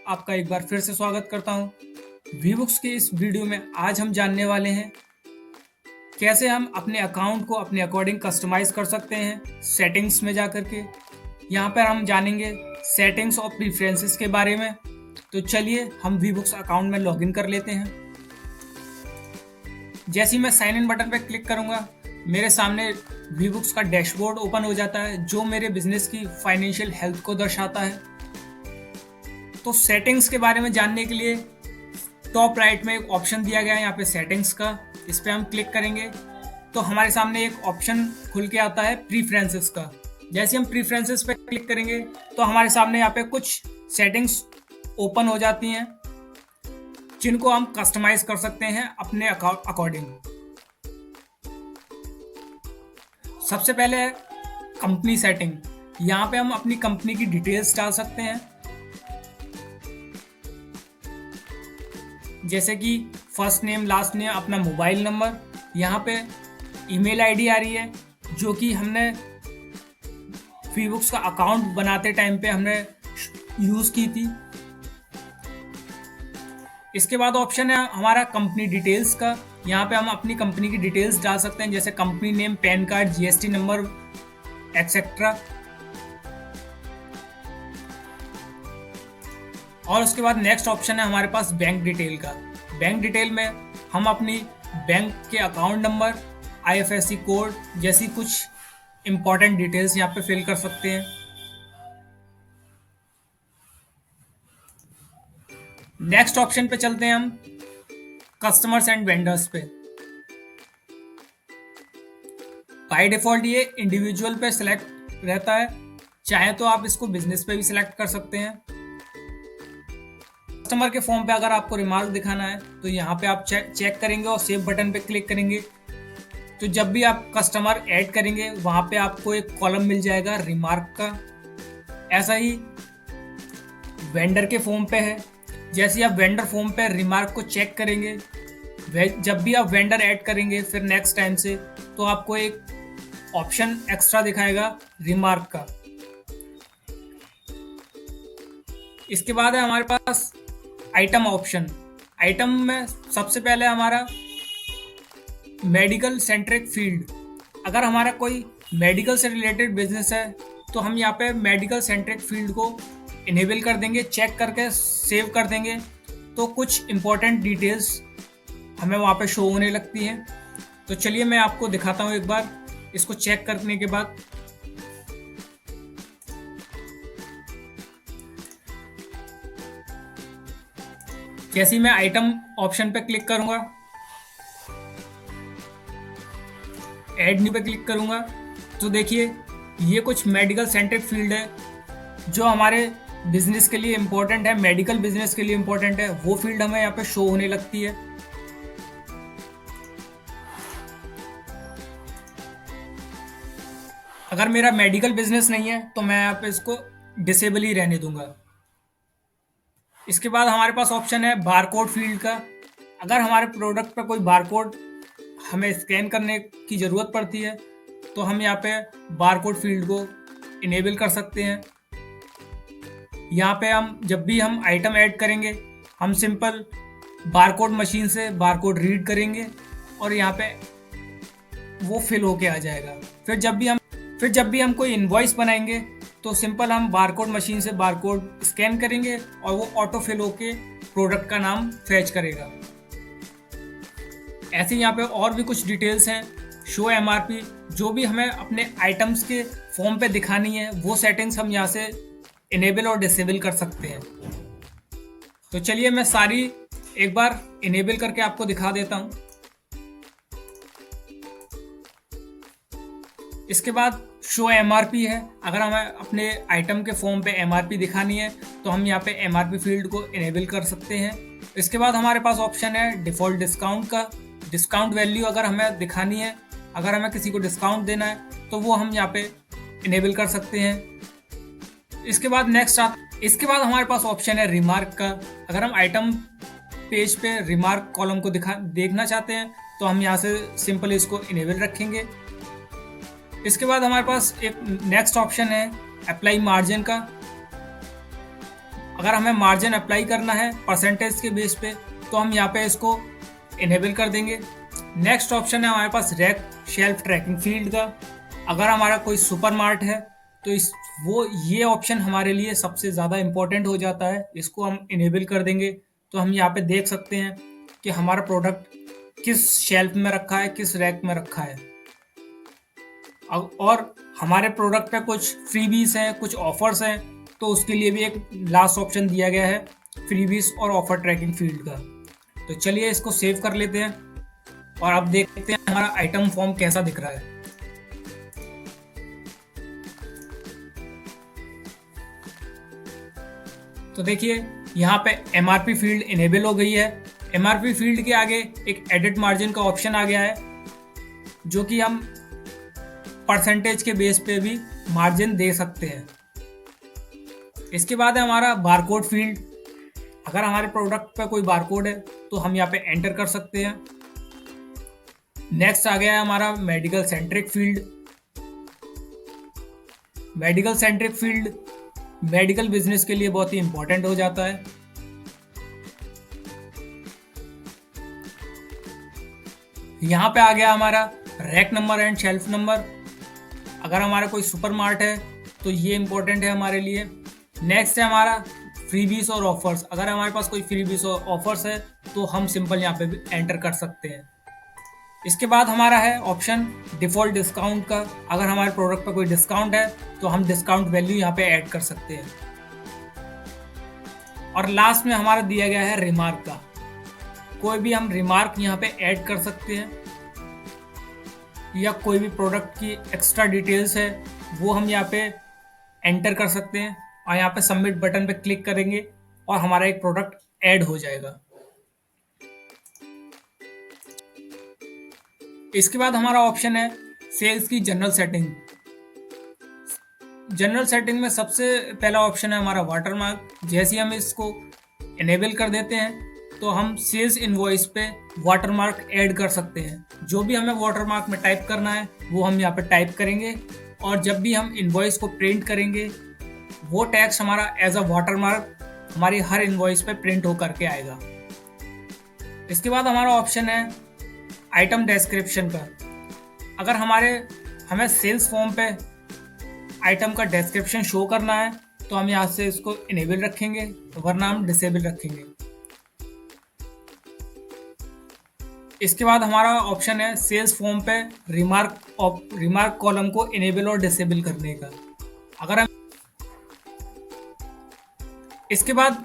आपका एक बार फिर से स्वागत करता हूं। वीबुक्स के इस वीडियो में आज हम जानने वाले हैं कैसे हम अपने अकाउंट को अपने अकॉर्डिंग कस्टमाइज कर सकते हैं सेटिंग्स में जा कर के। यहाँ पर हम जानेंगे सेटिंग्स और प्रीफरेंसेस के बारे में। तो चलिए हम वीबुक्स अकाउंट में लॉगिन कर लेते हैं। जैसे ही मैं साइन इन बटन पर क्लिक करूंगा मेरे सामने वीबुक्स का डैशबोर्ड ओपन हो जाता है जो मेरे बिजनेस की फाइनेंशियल हेल्थ को दर्शाता है। तो सेटिंग्स के बारे में जानने के लिए टॉप राइट में एक ऑप्शन दिया गया है यहाँ पे सेटिंग्स का, इस पर हम क्लिक करेंगे तो हमारे सामने एक ऑप्शन खुल के आता है प्रीफरेंसेस का। जैसे हम प्रीफरेंसेस पे क्लिक करेंगे तो हमारे सामने यहाँ पे कुछ सेटिंग्स ओपन हो जाती हैं जिनको हम कस्टमाइज कर सकते हैं अपने अकॉर्डिंग। सबसे पहले है कंपनी सेटिंग। यहाँ पे हम अपनी कंपनी की डिटेल्स डाल सकते हैं, जैसे कि फर्स्ट नेम, लास्ट नेम, अपना मोबाइल नंबर। यहाँ पे ईमेल आईडी आ रही है जो कि हमने वीबुक्स का अकाउंट बनाते टाइम पे हमने यूज़ की थी। इसके बाद ऑप्शन है हमारा कंपनी डिटेल्स का। यहाँ पे हम अपनी कंपनी की डिटेल्स डाल सकते हैं, जैसे company name, pan card, GST number etcetera. और उसके बाद नेक्स्ट ऑप्शन है हमारे पास बैंक डिटेल का। बैंक डिटेल में हम अपनी बैंक के अकाउंट नंबर, आईएफएससी कोड जैसी कुछ इंपॉर्टेंट डिटेल्स यहाँ पे फिल कर सकते हैं। नेक्स्ट ऑप्शन पे चलते हैं हम कस्टमर्स एंड वेंडर्स पे। बाय डिफॉल्ट ये इंडिविजुअल पे सिलेक्ट रहता है, चाहे तो आप इसको बिजनेस पे भी सिलेक्ट कर सकते हैं। कस्टमर के फॉर्म पे अगर आपको रिमार्क दिखाना है तो यहाँ पे आप चेक करेंगे और सेव बटन पे क्लिक करेंगे तो जब भी आप कस्टमर ऐड करेंगे वहां पे आपको एक कॉलम मिल जाएगा रिमार्क का। ऐसा ही वेंडर के फॉर्म पे है, जैसे आप वेंडर फॉर्म पे रिमार्क को चेक करेंगे, जब भी आप वेंडर ऐड करेंगे फिर नेक्स्ट टाइम से तो आपको एक ऑप्शन एक्स्ट्रा दिखाएगा रिमार्क का। इसके बाद है हमारे पास आइटम ऑप्शन। आइटम में सबसे पहले हमारा मेडिकल सेंट्रिक फील्ड। अगर हमारा कोई मेडिकल से रिलेटेड बिजनेस है तो हम यहाँ पे मेडिकल सेंट्रिक फील्ड को इनेबल कर देंगे, चेक करके सेव कर देंगे तो कुछ इंपॉर्टेंट डिटेल्स हमें वहाँ पे शो होने लगती हैं। तो चलिए मैं आपको दिखाता हूँ एक बार इसको चेक करने के बाद। जैसे ही मैं आइटम ऑप्शन पे क्लिक करूंगा, ऐड न्यू पे क्लिक करूंगा तो देखिए ये कुछ मेडिकल सेंट्रिक फील्ड है जो हमारे बिजनेस के लिए इम्पोर्टेंट है, मेडिकल बिजनेस के लिए इम्पोर्टेंट है, वो फील्ड हमें यहाँ पे शो होने लगती है। अगर मेरा मेडिकल बिजनेस नहीं है तो मैं यहाँ पे इसको डिसेबल ही रहने दूंगा। इसके बाद हमारे पास ऑप्शन है बारकोड फील्ड का। अगर हमारे प्रोडक्ट पर कोई बारकोड हमें स्कैन करने की ज़रूरत पड़ती है तो हम यहाँ पे बारकोड फील्ड को इनेबल कर सकते हैं। यहाँ पे हम जब भी हम आइटम ऐड करेंगे हम सिंपल बारकोड मशीन से बारकोड रीड करेंगे और यहाँ पे वो फिल होके आ जाएगा। फिर जब भी हम कोई इनवॉइस बनाएंगे तो सिंपल हम बारकोड मशीन से बारकोड स्कैन करेंगे और वो ऑटो फिल होके प्रोडक्ट का नाम फैच करेगा। ऐसे यहाँ पे और भी कुछ डिटेल्स हैं, शो एमआरपी, जो भी हमें अपने आइटम्स के फॉर्म पे दिखानी है वो सेटिंग्स हम यहाँ से इनेबल और डिसेबल कर सकते हैं। तो चलिए मैं सारी एक बार इनेबल करके आपको दिखा देता हूँ। इसके बाद शो एमआरपी है। अगर हमें अपने आइटम के फॉर्म पे एमआरपी दिखानी है तो हम यहाँ पे एमआरपी फील्ड को इनेबल कर सकते हैं। इसके बाद हमारे पास ऑप्शन है डिफ़ॉल्ट डिस्काउंट का। डिस्काउंट वैल्यू अगर हमें दिखानी है, अगर हमें किसी को डिस्काउंट देना है तो वो हम यहाँ पे इनेबल कर सकते हैं। इसके बाद हमारे पास ऑप्शन है रिमार्क का। अगर हम आइटम पेज पे रिमार्क कॉलम को देखना चाहते हैं तो हम यहाँ से सिंपल इसको इनेबल रखेंगे। इसके बाद हमारे पास एक नेक्स्ट ऑप्शन है अप्लाई मार्जिन का। अगर हमें मार्जिन अप्लाई करना है परसेंटेज के बेस पे तो हम यहाँ पे इसको इनेबल कर देंगे। नेक्स्ट ऑप्शन है हमारे पास रैक शेल्फ ट्रैकिंग फील्ड का। अगर हमारा कोई सुपरमार्ट है तो ये ऑप्शन हमारे लिए सबसे ज़्यादा इम्पोर्टेंट हो जाता है। इसको हम इनेबल कर देंगे तो हम यहाँ पे देख सकते हैं कि हमारा प्रोडक्ट किस शेल्फ में रखा है, किस रैक में रखा है। और हमारे प्रोडक्ट पे कुछ फ्रीबीज हैं, कुछ ऑफर्स हैं, तो उसके लिए भी एक लास्ट ऑप्शन दिया गया है फ्रीबीज और ऑफर ट्रैकिंग फील्ड का। तो चलिए इसको सेव कर लेते हैं और अब देखते हैं हमारा आइटम फॉर्म कैसा दिख रहा है। तो देखिए यहाँ पे एमआरपी फील्ड इनेबल हो गई है। एमआरपी फील्ड के आगे एक एडिट मार्जिन का ऑप्शन आ गया है, जो कि हम परसेंटेज के बेस पे भी मार्जिन दे सकते हैं। इसके बाद है हमारा बारकोड फील्ड। अगर हमारे प्रोडक्ट पे कोई बारकोड है तो हम यहाँ पे एंटर कर सकते हैं। नेक्स्ट आ गया है हमारा medical centric field. Medical centric field medical business के लिए बहुत ही इंपॉर्टेंट हो जाता है। यहाँ पे आ गया हमारा rack number and shelf number. अगर हमारा कोई सुपरमार्ट है तो ये इंपॉर्टेंट है हमारे लिए। नेक्स्ट है हमारा फ्रीबीज और ऑफर्स। अगर हमारे पास कोई फ्रीबीज और ऑफर्स है तो हम सिंपल यहाँ पे भी एंटर कर सकते हैं। इसके बाद हमारा है ऑप्शन डिफॉल्ट डिस्काउंट का। अगर हमारे प्रोडक्ट पर कोई डिस्काउंट है तो हम डिस्काउंट वैल्यू यहाँ पे ऐड कर सकते हैं। और लास्ट में हमारा दिया गया है रिमार्क का। कोई भी हम रिमार्क यहाँ पे ऐड कर सकते हैं, या कोई भी प्रोडक्ट की एक्स्ट्रा डिटेल्स है वो हम यहाँ पे एंटर कर सकते हैं और यहाँ पे सबमिट बटन पे क्लिक करेंगे और हमारा एक प्रोडक्ट ऐड हो जाएगा। इसके बाद हमारा ऑप्शन है सेल्स की जनरल सेटिंग। जनरल सेटिंग में सबसे पहला ऑप्शन है हमारा वाटरमार्क। जैसे ही हम इसको इनेबल कर देते हैं तो हम सेल्स इनवॉइस पे वाटरमार्क ऐड कर सकते हैं। जो भी हमें वाटरमार्क में टाइप करना है वो हम यहाँ पे टाइप करेंगे और जब भी हम इनवॉइस को प्रिंट करेंगे वो टैक्स हमारा एज अ वाटरमार्क हमारी हर इनवॉइस पे प्रिंट होकर के आएगा। इसके बाद हमारा ऑप्शन है आइटम डिस्क्रिप्शन का। अगर हमें सेल्स फॉर्म पे आइटम का डिस्क्रिप्शन शो करना है तो हम यहाँ से इसको इनेबल रखेंगे, वरना हम डिसेबल रखेंगे। इसके बाद हमारा ऑप्शन है सेल्स फॉर्म पे रिमार्क कॉलम को इनेबल और डिसेबल करने का। इसके बाद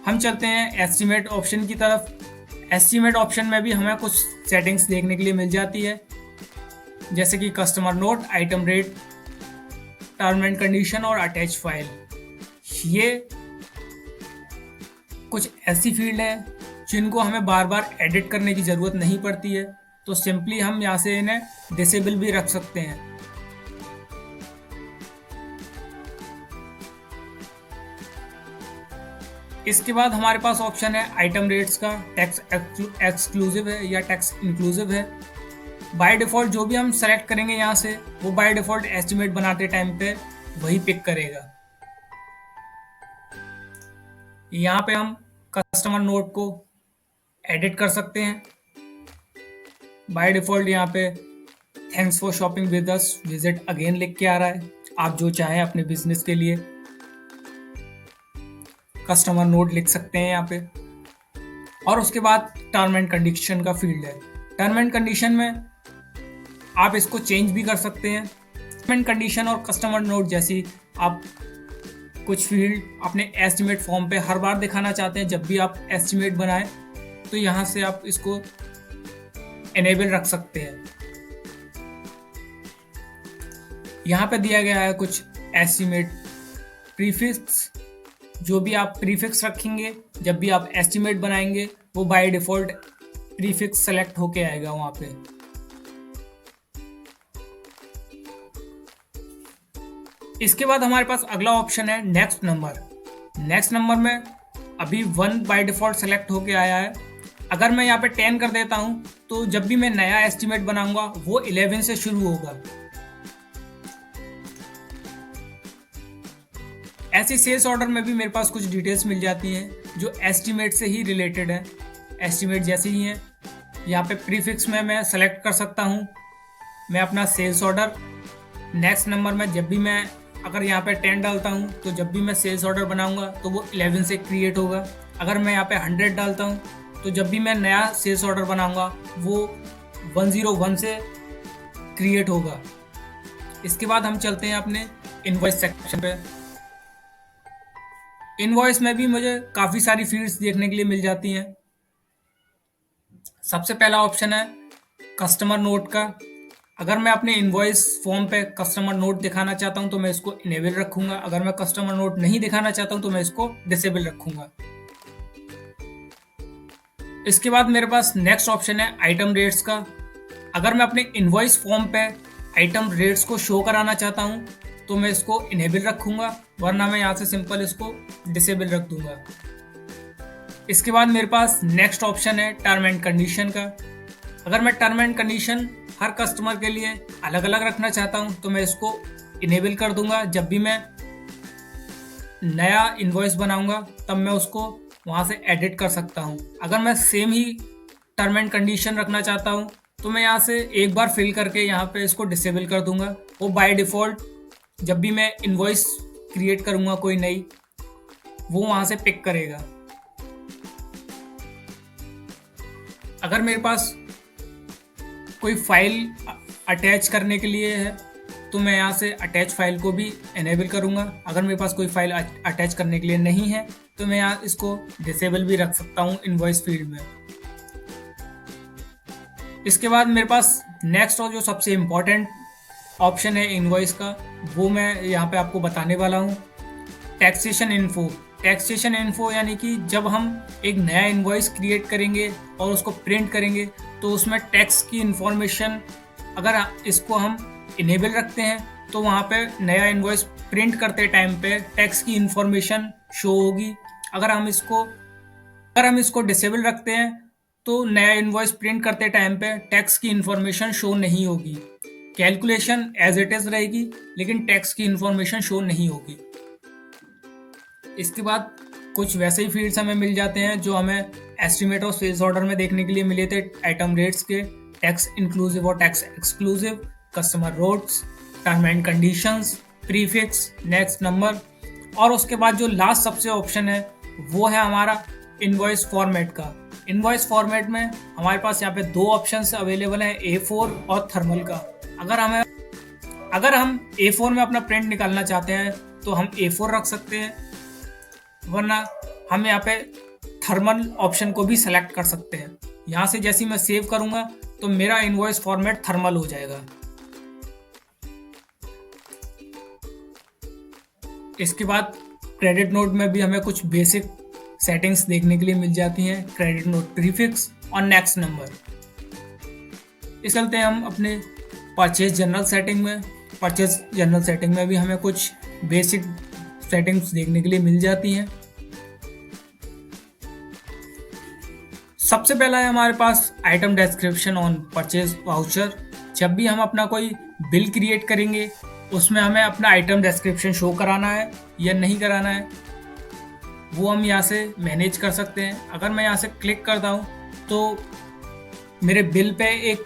हम चलते हैं एस्टीमेट ऑप्शन की तरफ। एस्टीमेट ऑप्शन में भी हमें कुछ सेटिंग्स देखने के लिए मिल जाती है, जैसे कि customer note, item rate, term and condition और अटैच फाइल। ये कुछ ऐसी फील्ड है जिनको हमें बार बार एडिट करने की ज़रूरत नहीं पड़ती है, तो सिंपली हम यहाँ से इन्हें डिसेबल भी रख सकते हैं। इसके बाद हमारे पास ऑप्शन है आइटम रेट्स का। टैक्स एक्सक्लूसिव है या टैक्स इंक्लूसिव है। बाय डिफ़ॉल्ट जो भी हम सेलेक्ट करेंगे यहाँ से वो बाय डिफ़ॉल्ट एस्टिमेट बनाते टाइम पे वही पिक करेगा। यहाँ पे हम कस्टमर नोट को एडिट कर सकते हैं। बाय डिफ़ॉल्ट यहाँ पे thanks for shopping with us, visit again लिख के आ रहा है। आप जो चाहें अपने बिजनेस के लिए कस्टमर नोट लिख सकते हैं यहाँ पे। और उसके बाद टर्म एंड कंडीशन का फील्ड है। टर्म एंड कंडीशन में आप इसको चेंज भी कर सकते हैं। टर्म एंड कंडीशन और कस्टमर नोट जैसी आप कुछ फील्ड अपने एस्टिमेट फॉर्म पे हर बार दिखाना चाहते हैं, जब भी आप एस्टिमेट बनाएं तो यहाँ से आप इसको इनेबल रख सकते हैं। यहाँ पे दिया गया है कुछ एस्टिमेट प्रीफिक्स। जो भी आप प्रीफिक्स रखेंगे जब भी आप एस्टिमेट बनाएंगे वो बाय डिफ़ॉल्ट प्रीफिक्स सेलेक्ट होके आएगा वहाँ पे। इसके बाद हमारे पास अगला ऑप्शन है नेक्स्ट नंबर। नेक्स्ट नंबर में अभी 1 बाय डिफ़ॉल्ट सेलेक्ट होके आया है। अगर मैं यहाँ पे 10 कर देता हूँ तो जब भी मैं नया एस्टिमेट बनाऊंगा वो 11 से शुरू होगा। ऐसे सेल्स ऑर्डर में भी मेरे पास कुछ डिटेल्स मिल जाती हैं जो एस्टीमेट से ही रिलेटेड है, एस्टीमेट जैसे ही हैं। यहाँ पे प्रीफिक्स में मैं सेलेक्ट कर सकता हूँ मैं अपना सेल्स ऑर्डर। नेक्स्ट नंबर में जब भी मैं अगर यहाँ पे 10 डालता हूँ तो जब भी मैं सेल्स ऑर्डर बनाऊंगा तो वो 11 से क्रिएट होगा। अगर मैं यहाँ पे 100 डालता हूँ तो जब भी मैं नया सेल्स ऑर्डर बनाऊंगा वो 101 से क्रिएट होगा। इसके बाद हम चलते हैं अपने इनवॉइस सेक्शन पे। इनवॉइस में भी मुझे काफ़ी सारी फील्ड्स देखने के लिए मिल जाती हैं। सबसे पहला ऑप्शन है कस्टमर नोट का। अगर मैं अपने इनवॉइस फॉर्म पे कस्टमर नोट दिखाना चाहता हूं तो मैं इसको इनेबल रखूंगा। अगर मैं कस्टमर नोट नहीं दिखाना चाहता हूं तो मैं इसको डिसेबल रखूंगा। इसके बाद मेरे पास नेक्स्ट ऑप्शन है आइटम रेट्स का। अगर मैं अपने इनवॉइस फॉर्म पे आइटम रेट्स को शो कराना चाहता हूं तो मैं इसको इनेबल रखूंगा, वरना मैं यहाँ से सिंपल इसको डिसेबल रख दूंगा। इसके बाद मेरे पास नेक्स्ट ऑप्शन है टर्म एंड कंडीशन का। अगर मैं term and condition her customer के लिए अलग अलग रखना चाहता हूं तो मैं इसको इनेबल कर दूंगा। जब भी मैं नया इनवॉइस बनाऊंगा तब मैं उसको वहां से एडिट कर सकता हूं। अगर मैं same he term and condition रखना चाहता हूं तो मैं यहाँ से एक बार फिल करके यहाँ पे इसको डिसेबल कर दूंगा। वो बाय डिफ़ॉल्ट जब भी मैं इनवॉइस क्रिएट करूंगा कोई नई, वो वहां से पिक करेगा। अगर मेरे पास कोई फाइल अटैच करने के लिए है तो मैं यहाँ से अटैच फाइल को भी इनेबल करूँगा। अगर मेरे पास कोई फाइल अटैच करने के लिए नहीं है तो मैं यहाँ इसको डिसेबल भी रख सकता हूँ इनवॉइस फील्ड में। इसके बाद मेरे पास नेक्स्ट और जो सबसे इम्पोर्टेंट ऑप्शन है इनवॉइस का, वो मैं यहाँ पे आपको बताने वाला हूँ। Taxation info. टैक्सेशन इन्फो यानी कि जब हम एक नया इनवॉइस क्रिएट करेंगे और उसको प्रिंट करेंगे तो उसमें टैक्स की इंफॉर्मेशन अगर इसको हम इनेबल रखते हैं तो वहाँ पे नया इनवॉइस प्रिंट करते टाइम पे टैक्स की इंफॉर्मेशन शो होगी। अगर हम इसको डिसेबल रखते हैं तो नया इनवॉइस प्रिंट करते टाइम पे टैक्स की इंफॉर्मेशन शो नहीं होगी। कैलकुलेशन एज इट इज रहेगी लेकिन टैक्स की इंफॉर्मेशन शो नहीं होगी। इसके बाद कुछ वैसे ही फील्ड्स हमें मिल जाते हैं जो हमें एस्टिमेट और सेल्स ऑर्डर में देखने के लिए मिले थे। आइटम रेट्स के, टैक्स इंक्लूसिव और tax exclusive, customer roads, term and conditions, prefix, next number, और उसके बाद जो लास्ट सबसे ऑप्शन है वो है हमारा इनवॉइस फॉर्मेट का। इनवॉइस फॉर्मेट में हमारे पास यहाँ पे दो ऑप्शंस अवेलेबल हैं, A4 और थर्मल का। अगर हम A4 में अपना प्रिंट निकालना चाहते हैं तो हम A4 रख सकते हैं, वरना हम यहाँ पे थर्मल ऑप्शन को भी सेलेक्ट कर सकते हैं। यहाँ से जैसे ही मैं सेव करूँगा तो मेरा इनवॉइस फॉर्मेट थर्मल हो जाएगा। इसके बाद क्रेडिट नोट में भी हमें कुछ बेसिक सेटिंग्स देखने के लिए मिल जाती हैं, क्रेडिट नोट प्रीफिक्स और नेक्स्ट नंबर। इस चलते हैं हम अपने परचेज जनरल सेटिंग में। परचेज जनरल सेटिंग में भी हमें कुछ बेसिक सेटिंग्स देखने के लिए मिल जाती हैं। सबसे पहला है हमारे पास item description on purchase voucher. जब भी हम अपना कोई बिल क्रिएट करेंगे उसमें हमें अपना आइटम डिस्क्रिप्शन शो कराना है या नहीं कराना है, वो हम यहाँ से मैनेज कर सकते हैं। अगर मैं यहाँ से क्लिक करता हूँ तो मेरे बिल पे एक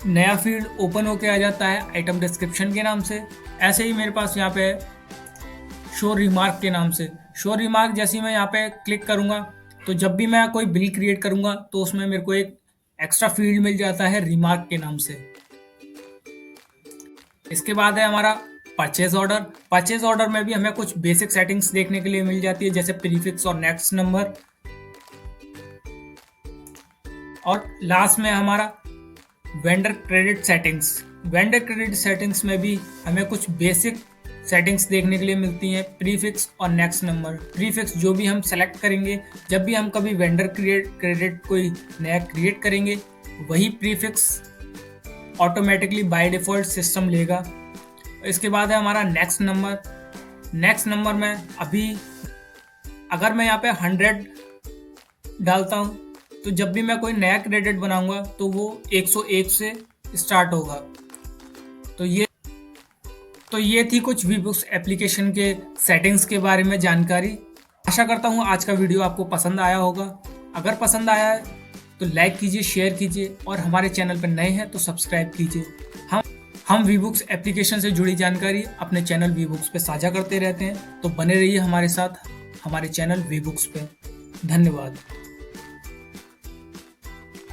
नया फील्ड ओपन होके आ जाता है आइटम डिस्क्रिप्शन के नाम से। ऐसे ही मेरे पास यहाँ पे शो रिमार्क के नाम से। शो रिमार्क जैसे ही मैं यहाँ पे क्लिक करूँगा तो जब भी मैं कोई बिल क्रिएट करूँगा तो उसमें मेरे को एक एक्स्ट्रा फील्ड मिल जाता है रिमार्क के नाम से। इसके बाद है हमारा परचेज ऑर्डर। परचेज ऑर्डर में भी हमें कुछ बेसिक सेटिंग्स देखने के लिए मिल जाती है, जैसे प्रीफिक्स और नेक्स्ट नंबर। और लास्ट में हमारा vendor credit settings. Vendor credit settings में भी हमें कुछ बेसिक सेटिंग्स देखने के लिए मिलती हैं, प्रीफिक्स और नेक्स्ट नंबर। प्रीफिक्स जो भी हम सेलेक्ट करेंगे, जब भी हम कभी वेंडर क्रेडिट कोई नया क्रिएट करेंगे, वही prefix automatically by default system लेगा। इसके बाद है हमारा नेक्स्ट नंबर। नेक्स्ट नंबर में अभी अगर मैं यहाँ पे 100 डालता हूँ तो जब भी मैं कोई नया क्रेडिट बनाऊंगा तो वो 101 से स्टार्ट होगा। तो तो ये थी कुछ वीबुक्स एप्लीकेशन के सेटिंग्स के बारे में जानकारी। आशा करता हूँ आज का वीडियो आपको पसंद आया होगा। अगर पसंद आया है तो लाइक कीजिए, शेयर कीजिए और हमारे चैनल पर नए हैं तो सब्सक्राइब कीजिए। हम वीबुक्स एप्लीकेशन से जुड़ी जानकारी अपने चैनल वीबुक्स पे साझा करते रहते हैं, तो बने रहिए हमारे साथ हमारे चैनल वीबुक्स पे। धन्यवाद।